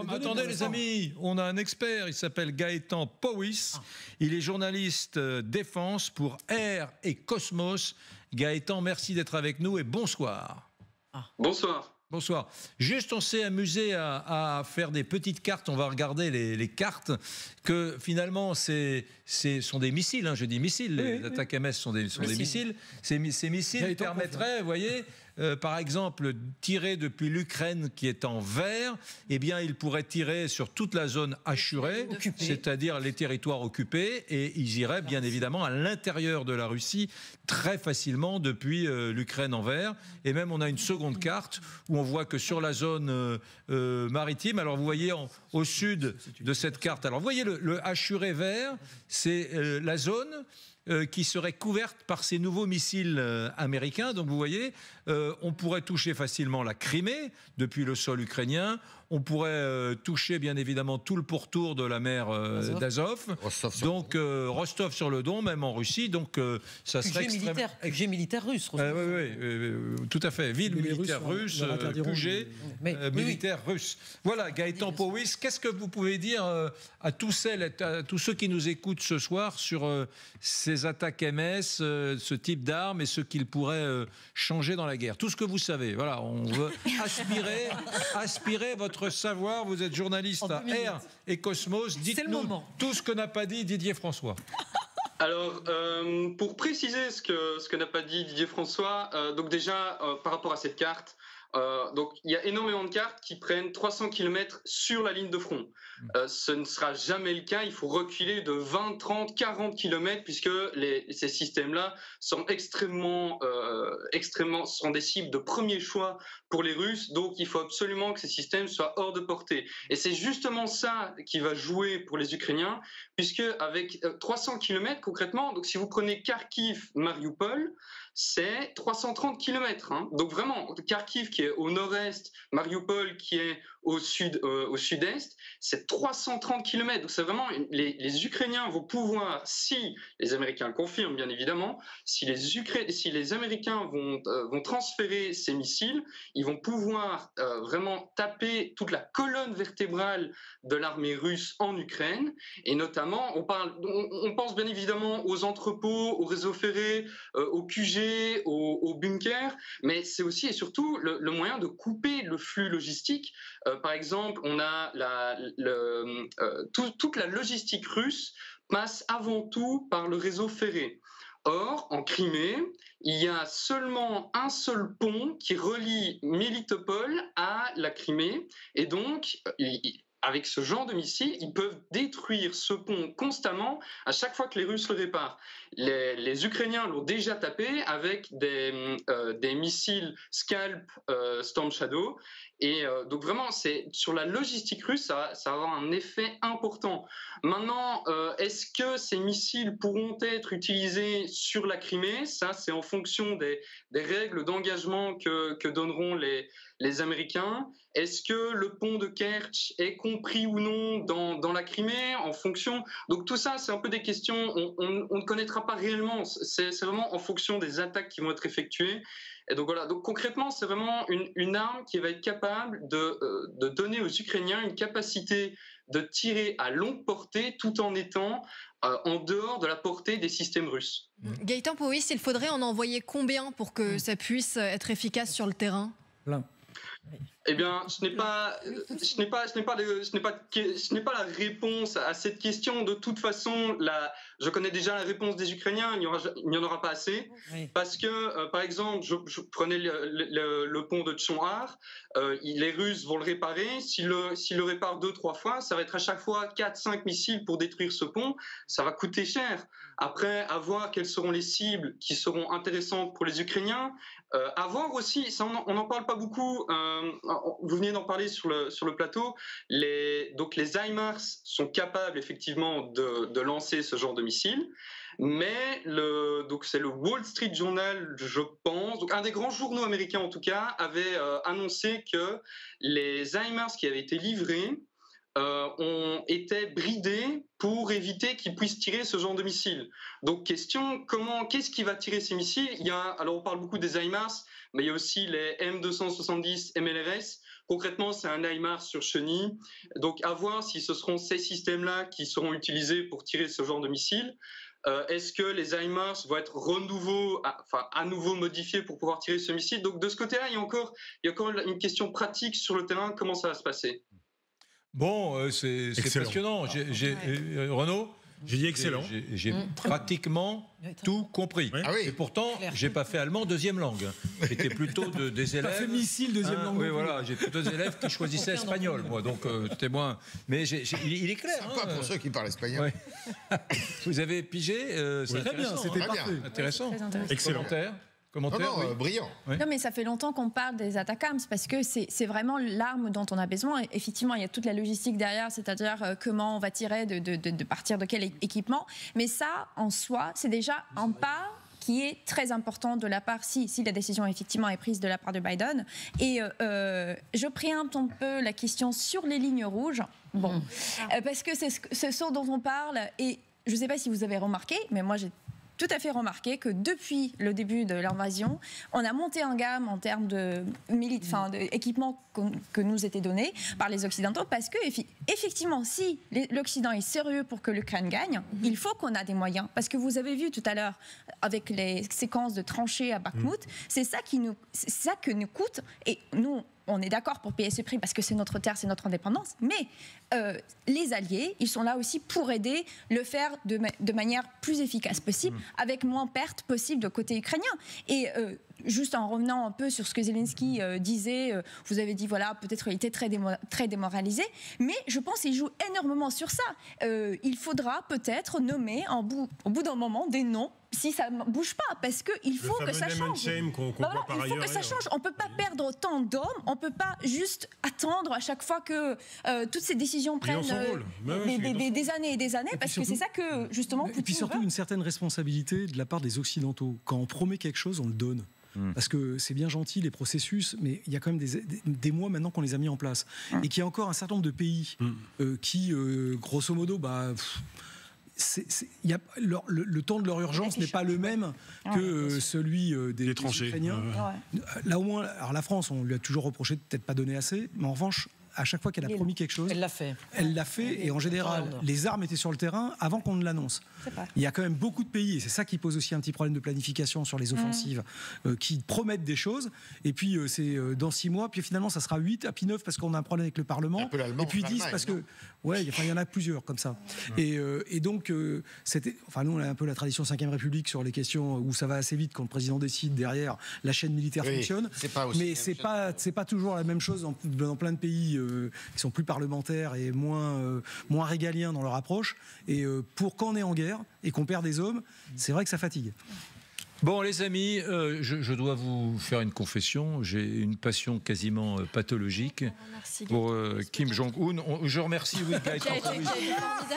Attendez les amis, on a un expert, il s'appelle Gaëtan Powys. Il est journaliste défense pour Air et Cosmos. Gaëtan, merci d'être avec nous et bonsoir. Bonsoir. Bonsoir. Juste, on s'est amusé à faire des petites cartes. On va regarder les cartes. Que finalement, sont des missiles. Hein, je dis missiles. Les attaques MS sont des missiles. Ces missiles permettraient, vous voyez, par exemple, tirer depuis l'Ukraine qui est en vert. Eh bien, ils pourraient tirer sur toute la zone assurée, c'est-à-dire les territoires occupés, et ils iraient bien évidemment à l'intérieur de la Russie très facilement depuis l'Ukraine en vert. Et même, on a une seconde carte où on voit que sur la zone maritime, alors vous voyez au sud de cette carte, alors vous voyez le hachuré vert, c'est la zone qui serait couverte par ces nouveaux missiles américains. Donc vous voyez, on pourrait toucher facilement la Crimée depuis le sol ukrainien. On pourrait toucher bien évidemment tout le pourtour de la mer d'Azov. Donc Rostov-sur-le-Don, même en Russie. Donc ça serait QG militaire russe. Oui, tout à fait. Ville militaire russe, QG militaire russe. Voilà, Gaëtan Powys, qu'est-ce que vous pouvez dire à tous ceux qui nous écoutent ce soir sur ces attaques MS, ce type d'armes et ce qu'ils pourraient changer dans la guerre? Tout ce que vous savez. Voilà, on veut aspirer votre savoir. Vous êtes journaliste à Air et Cosmos. Dites-nous tout ce que n'a pas dit Didier François. Alors, pour préciser ce que n'a pas dit Didier François, donc déjà, par rapport à cette carte, donc il y a énormément de cartes qui prennent 300 km sur la ligne de front. Ce ne sera jamais le cas, il faut reculer de 20, 30, 40 km puisque ces systèmes-là sont extrêmement sont des cibles de premier choix pour les Russes, donc il faut absolument que ces systèmes soient hors de portée. Et c'est justement ça qui va jouer pour les Ukrainiens, puisque avec 300 km concrètement, donc si vous prenez Kharkiv, Mariupol, c'est 330 km. Hein. Donc vraiment, Kharkiv qui est au nord-est, Mariupol qui est au sud-est, c'est 330 km. Donc c'est vraiment, les Ukrainiens vont pouvoir, si les Américains le confirment bien évidemment, si les Américains vont transférer ces missiles, ils vont pouvoir vraiment taper toute la colonne vertébrale de l'armée russe en Ukraine. Et notamment, on pense bien évidemment aux entrepôts, aux réseaux ferrés, aux QG, aux bunkers, mais c'est aussi et surtout le moyen de couper le flux logistique. Par exemple, on a toute la logistique russe passe avant tout par le réseau ferré. Or, en Crimée, il y a seulement un seul pont qui relie Mélitopol à la Crimée, et donc avec ce genre de missiles, ils peuvent détruire ce pont constamment à chaque fois que les Russes le réparent. Les Ukrainiens l'ont déjà tapé avec des missiles Scalp, Storm Shadow. Et donc vraiment, c'est sur la logistique russe, ça va avoir un effet important. Maintenant, est-ce que ces missiles pourront être utilisés sur la Crimée? Ça, c'est en fonction des règles d'engagement que donneront les Américains. Est-ce que le pont de Kerch est compris ou non dans la Crimée en fonction? Donc tout ça, c'est un peu des questions, on ne connaîtra pas réellement. C'est vraiment en fonction des attaques qui vont être effectuées. Et donc voilà, donc concrètement, c'est vraiment une arme qui va être capable de donner aux Ukrainiens une capacité de tirer à longue portée tout en étant en dehors de la portée des systèmes russes. Gaëtan Powys, il faudrait en envoyer combien pour que ça puisse être efficace sur le terrain? Plein. Eh bien, ce n'est pas la réponse à cette question. De toute façon, je connais déjà la réponse des Ukrainiens. Il n'y en aura pas assez, parce que, par exemple, je prenais le pont de Tchonhar. Les Russes vont le réparer. S'ils le réparent 2-3 fois, ça va être à chaque fois 4-5 missiles pour détruire ce pont. Ça va coûter cher. Après, à voir quelles seront les cibles qui seront intéressantes pour les Ukrainiens. À voir aussi, ça, on n'en parle pas beaucoup. Vous venez d'en parler sur le plateau. Donc les HIMARS sont capables effectivement de lancer ce genre de missiles, mais donc c'est le Wall Street Journal, je pense, donc un des grands journaux américains en tout cas, avait annoncé que les HIMARS qui avaient été livrés ont été bridés pour éviter qu'ils puissent tirer ce genre de missiles. Donc question, qu'est-ce qui va tirer ces missiles? Alors on parle beaucoup des HIMARS, mais il y a aussi les M270 MLRS. Concrètement, c'est un HIMARS sur chenille. Donc, à voir si ce seront ces systèmes-là qui seront utilisés pour tirer ce genre de missiles. Est-ce que les HIMARS vont être à nouveau modifiés pour pouvoir tirer ce missile? Donc, de ce côté-là, il y a encore une question pratique sur le terrain. Comment ça va se passer? Bon, c'est passionnant. Renaud? J'ai dit excellent. J'ai pratiquement tout compris. Oui. Ah oui. Et pourtant, j'ai pas fait allemand deuxième langue. J'étais plutôt des élèves. Pas fait missile deuxième langue. Oui, voilà. J'ai plutôt des élèves qui choisissaient espagnol, moi. Donc, c'était moins. Mais il est clair. Sympa pour ceux qui parlent espagnol. Ouais. Vous avez pigé. C'est Très bien, c'était Très parfait. bien. intéressant. Très intéressant. Excellent. Commentaire, oui. Brillant. Oui. Non, mais ça fait longtemps qu'on parle des ATACMS parce que c'est vraiment l'arme dont on a besoin. Et effectivement, il y a toute la logistique derrière, c'est-à-dire comment on va tirer, de partir de quel équipement. Mais ça, en soi, c'est déjà un pas qui est très important de la part, si la décision effectivement est prise de la part de Biden. Et je préempte un peu la question sur les lignes rouges. Bon, parce que c'est ce dont on parle. Et je ne sais pas si vous avez remarqué, mais moi j'ai tout à fait remarqué que depuis le début de l'invasion, on a monté en gamme en termes d'équipements que nous étaient donnés par les Occidentaux, parce que effectivement, si l'Occident est sérieux pour que l'Ukraine gagne, il faut qu'on a des moyens. Parce que vous avez vu tout à l'heure, avec les séquences de tranchées à Bakhmut, c'est ça que nous coûte, et nous, on est d'accord pour payer ce prix parce que c'est notre terre, c'est notre indépendance, mais les alliés, ils sont là aussi pour aider le faire de manière plus efficace possible, avec moins pertes possibles de côté ukrainien. Et juste en revenant un peu sur ce que Zelensky disait, vous avez dit, voilà, peut-être il était très démoralisé, mais je pense qu'il joue énormément sur ça. Il faudra peut-être nommer au bout d'un moment des noms si ça ne bouge pas, parce qu'il faut que ça change. Il faut que ça change. On ne peut pas perdre autant d'hommes, on ne peut pas juste attendre à chaque fois que toutes ces décisions prennent des années et des années, parce que c'est ça que justement Poutine Et puis surtout veut. une certaine responsabilité de la part des Occidentaux. Quand on promet quelque chose, on le donne. Parce que c'est bien gentil les processus, mais il y a quand même des mois maintenant qu'on les a mis en place. Et qu'il y a encore un certain nombre de pays qui, grosso modo, le temps de leur urgence n'est pas le même que celui des tranchées. Ukrainiens. Là au moins, alors la France, on lui a toujours reproché de peut-être pas donner assez, mais en revanche, à chaque fois qu'elle a promis quelque chose, elle l'a fait. Elle l'a fait, et en général, les armes étaient sur le terrain avant qu'on ne l'annonce. Il y a quand même beaucoup de pays, et c'est ça qui pose aussi un petit problème de planification sur les offensives, qui promettent des choses, et puis c'est dans 6 mois, puis finalement ça sera 8, puis 9 parce qu'on a un problème avec le Parlement, et puis 10 parce que, il y en a plusieurs comme ça. Et donc, nous on a un peu la tradition 5e République sur les questions où ça va assez vite quand le président décide, derrière la chaîne militaire fonctionne, mais c'est pas toujours la même chose dans plein de pays qui sont plus parlementaires et moins régaliens dans leur approche. Et pour quand on est en guerre et qu'on perd des hommes, c'est vrai que ça fatigue. Bon, les amis, je dois vous faire une confession. J'ai une passion quasiment pathologique pour Kim Jong-un. Je remercie Gaëtan Prouis.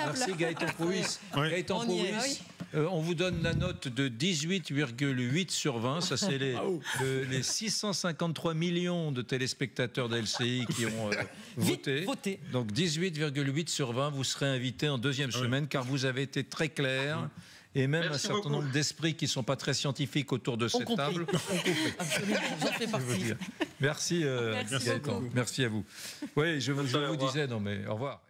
Merci Gaëtan Prouis. Gaëtan Prouis. On vous donne la note de 18,8 sur 20. Ça, c'est les 653 millions de téléspectateurs d'LCI qui ont voté. Donc 18,8 sur 20. Vous serez invité en deuxième semaine car vous avez été très clair. Et même un certain nombre d'esprits qui ne sont pas très scientifiques autour de cette table ont compris. Absolument, j'en fais partie. Merci Gaëtan. Merci à vous. Oui, je vous disais, non mais au revoir.